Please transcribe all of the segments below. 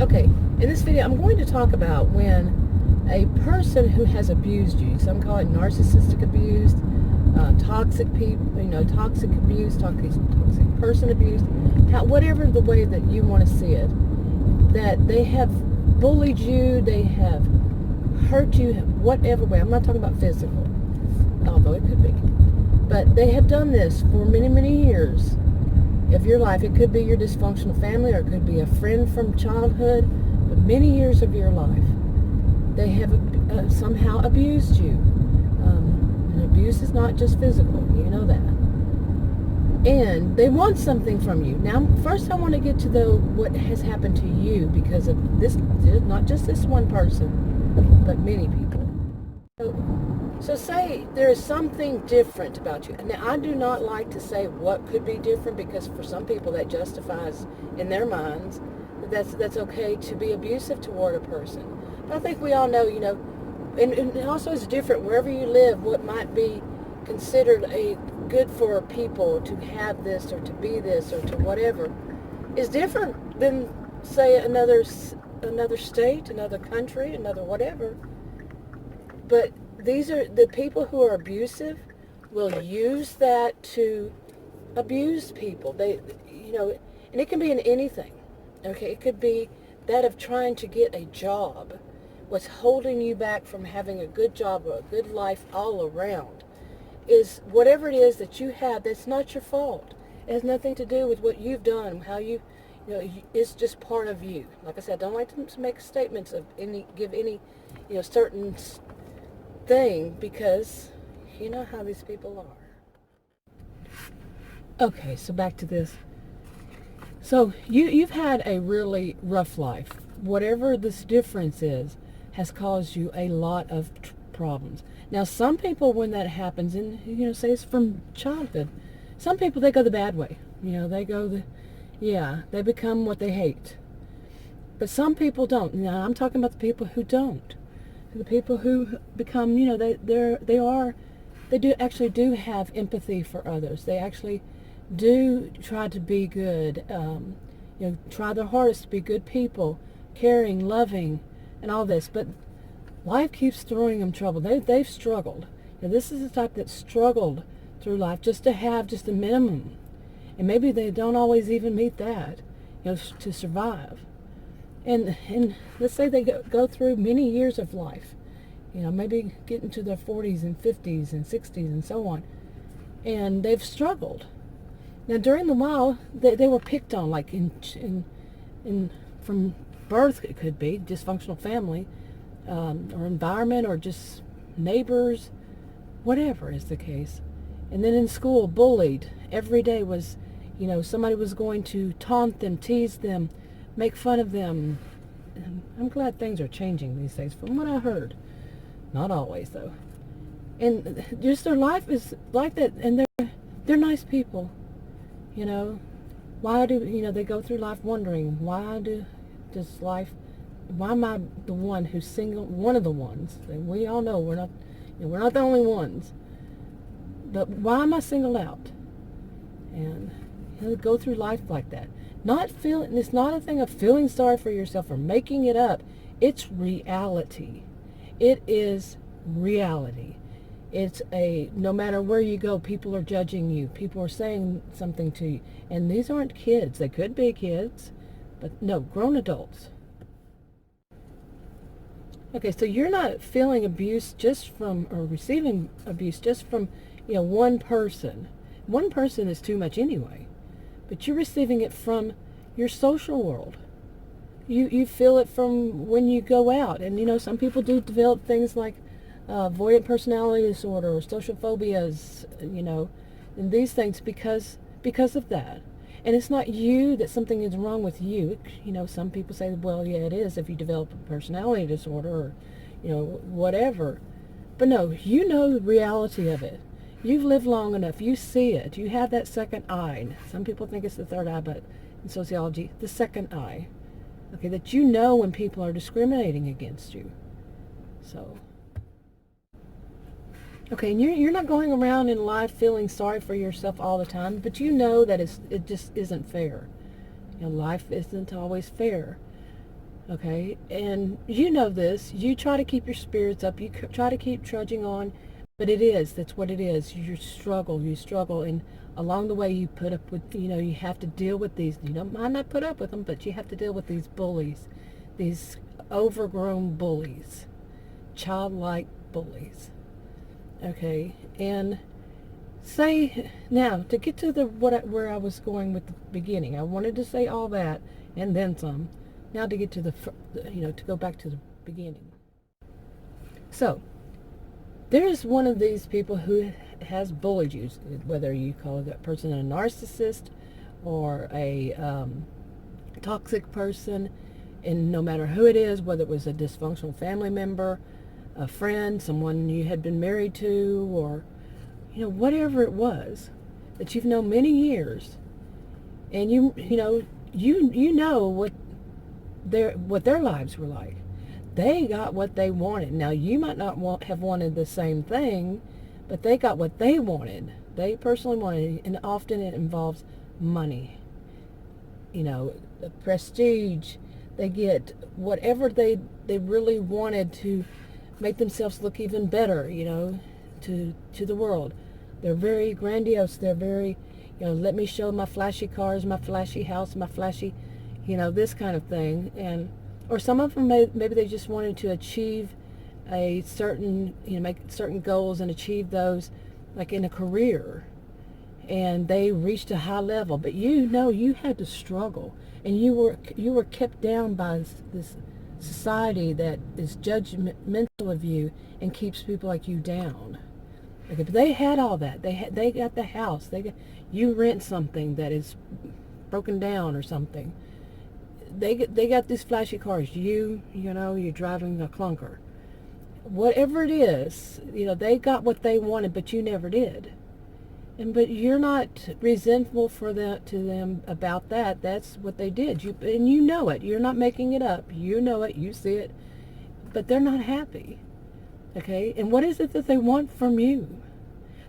Okay, in this video I'm going to talk about when a person who has abused you, some call it narcissistic abuse, toxic people, toxic abuse, toxic person abuse, whatever the way that you want to see it, that they have bullied you, they have hurt you, whatever way. I'm not talking about physical, although it could be. But they have done this for many, many years of your life. It could be your dysfunctional family, or it could be a friend from childhood, but many years of your life. They have somehow abused you. And abuse is not just physical, you know that. And they want something from you. Now, first I want to get to what has happened to you because of this, not just this one person, but many people. So say there is something different about you. Now, I do not like to say what could be different because for some people that justifies in their minds that's okay to be abusive toward a person. But I think we all know, and also it's different wherever you live, what might be considered a good for people to have this or to be this or to whatever is different than, say, another state, another country, another whatever. But these are the people who are abusive will use that to abuse people. And it can be in anything. Okay, it could be that of trying to get a job. What's holding you back from having a good job or a good life all around is whatever it is that you have that's not your fault. It has nothing to do with what you've done, how it's just part of you. Like I said, I don't like to make statements of give any certain thing because you know how these people are. Okay, so back to this. So you've had a really rough life. Whatever this difference is has caused you a lot of problems. Now, some people, when that happens, and say it's from childhood, some people they go the bad way. They become what they hate. But some people don't. Now, I'm talking about the people who don't. The people who become, they do have empathy for others. They actually do try to be good, try their hardest to be good people, caring, loving, and all this. But life keeps throwing them trouble. They've struggled. This is the type that struggled through life just to have just a minimum. And maybe they don't always even meet that, to survive. And let's say they go through many years of life, maybe get into their 40s and 50s and 60s and so on, and they've struggled. Now, during the while, they were picked on, like from birth, it could be dysfunctional family, or environment, or just neighbors, whatever is the case. And then in school, bullied. Every day was, somebody was going to taunt them, tease them, make fun of them. And I'm glad things are changing these days from what I heard. Not always, though. And just their life is like that, and they're nice people. Why do they go through life wondering why am I the one who's single, one of the ones? And we all know we're not the only ones. But why am I singled out? And go through life like that. It's not a thing of feeling sorry for yourself or making it up. It's reality. It is reality. It's no matter where you go, people are judging you. People are saying something to you. And these aren't kids. They could be kids, but no, grown adults. Okay, so you're not feeling abuse or receiving abuse just from, one person. One person is too much anyway. But you're receiving it from your social world. You feel it from when you go out. And, some people do develop things like avoidant personality disorder or social phobias, and these things because of that. And it's not you that something is wrong with you. Some people say, well, yeah, it is if you develop a personality disorder or, whatever. But no, the reality of it. You've lived long enough. You see it. You have that second eye. Some people think it's the third eye, but in sociology, the second eye. Okay, that when people are discriminating against you. So, okay, and you're not going around in life feeling sorry for yourself all the time, but that it just isn't fair. Life isn't always fair. Okay, and you know this. You try to keep your spirits up. You try to keep trudging on, but that's what it is. You struggle, and along the way you put up with, you have to deal with these. You don't might not put up with them, but you have to deal with these bullies, these overgrown bullies, childlike bullies. Okay, and say now to get to where I was going with the beginning. I wanted to say all that and then some. Now to get to to go back to the beginning. So there is one of these people who has bullied you, whether you call that person a narcissist or a toxic person, and no matter who it is, whether it was a dysfunctional family member, a friend, someone you had been married to, or whatever it was that you've known many years, and you know what their lives were like. They got what they wanted. Now you might not have wanted the same thing, but they got what they wanted. They personally wanted, and often it involves money. The prestige. They get whatever they really wanted to make themselves look even better. To the world. They're very grandiose. They're very, let me show my flashy cars, my flashy house, my flashy, this kind of thing. Or some of them maybe they just wanted to achieve a certain, make certain goals and achieve those, like in a career. And they reached a high level, but you had to struggle, and you were kept down by this society that is judgmental of you and keeps people like you down. Okay, but they had all that. They got the house. You rent something that is broken down or something. They got these flashy cars. You're driving a clunker. Whatever it is, they got what they wanted, but you never did. But you're not resentful to them about that. That's what they did. And you know it. You're not making it up. You know it. You see it. But they're not happy. Okay? And what is it that they want from you?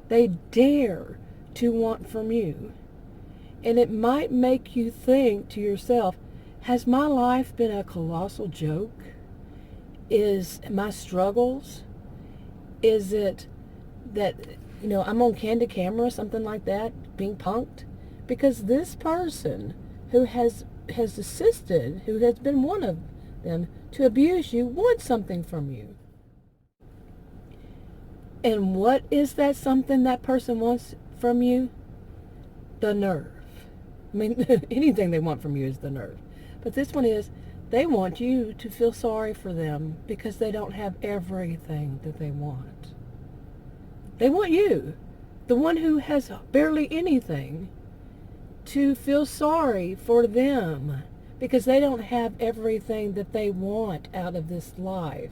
They dare to want from you. And it might make you think to yourself, has my life been a colossal joke? Is my struggles? Is it that, I'm on candid camera, something like that, being punked? Because this person who has assisted, who has been one of them to abuse you, wants something from you. And what is that something that person wants from you? The nerve. I mean, anything they want from you is the nerve. But this one is, they want you to feel sorry for them because they don't have everything that they want. They want you, the one who has barely anything, to feel sorry for them because they don't have everything that they want out of this life.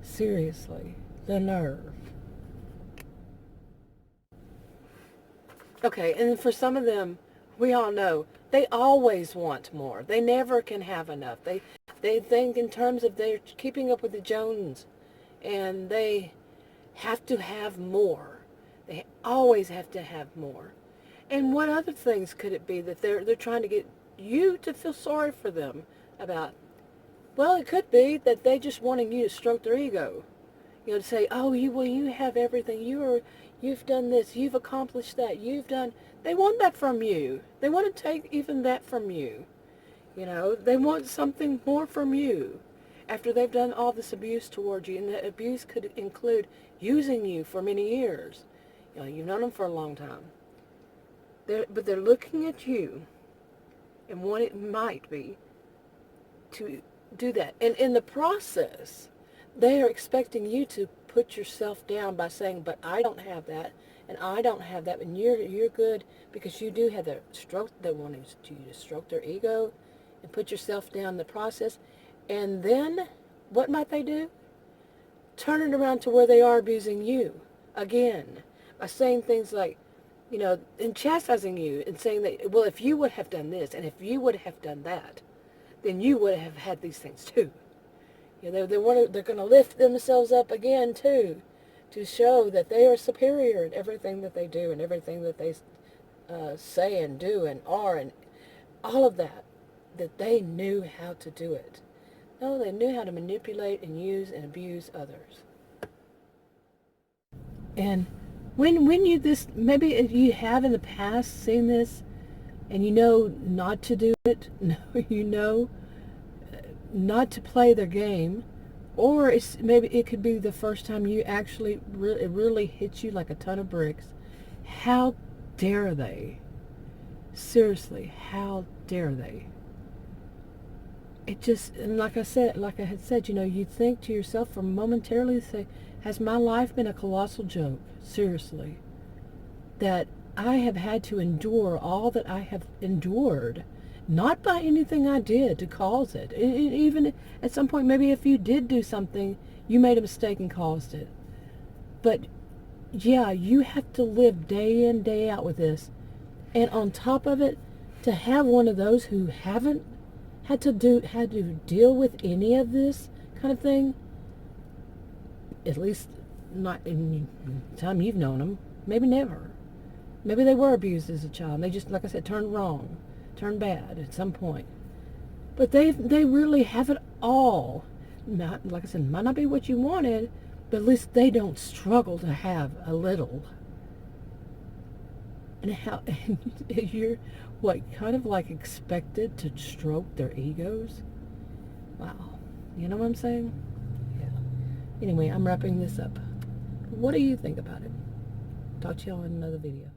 Seriously. The nerve. Okay, and for some of them, we all know, they always want more. They never can have enough. They think in terms of they're keeping up with the Jones, and they have to have more. They always have to have more. And what other things could it be that they're trying to get you to feel sorry for them about? Well, it could be that they just wanting you to stroke their ego. To say, oh, you have everything. You've done this. You've accomplished that. They want that from you. They want to take even that from you. They want something more from you after they've done all this abuse towards you. And the abuse could include using you for many years. You've known them for a long time. But they're looking at you and what it might be to do that. And in the process, they are expecting you to put yourself down by saying, but I don't have that, and I don't have that, and you're good because you do have the stroke. They want you to stroke their ego and put yourself down in the process. And then, what might they do? Turn it around to where they are abusing you again by saying things like, and chastising you and saying that, well, if you would have done this, and if you would have done that, then you would have had these things too. They're going to lift themselves up again, too, to show that they are superior in everything that they do and everything that they say and do and are. And all of that they knew how to do it. No, they knew how to manipulate and use and abuse others. And when you maybe you have in the past seen this, and you know not to do it, no, you know not to play their game, or maybe it could be the first time you actually it really hits you like a ton of bricks. How dare they? Seriously, how dare they? It just, and like I had said, you think to yourself for momentarily, say, has my life been a colossal joke? Seriously. That I have had to endure all that I have endured, not by anything I did to cause it. Even at some point, maybe if you did do something, you made a mistake and caused it. But yeah, you have to live day in, day out with this. And on top of it, to have one of those who haven't had to deal with any of this kind of thing, at least not in the time you've known them, maybe never. Maybe they were abused as a child, and they just, like I said, turned wrong, turned bad at some point. But they really have it all. Not, like I said, might not be what you wanted, but at least they don't struggle to have a little. And you're kind of like expected to stroke their egos? Wow. You know what I'm saying? Yeah. Anyway, I'm wrapping this up. What do you think about it? Talk to y'all in another video.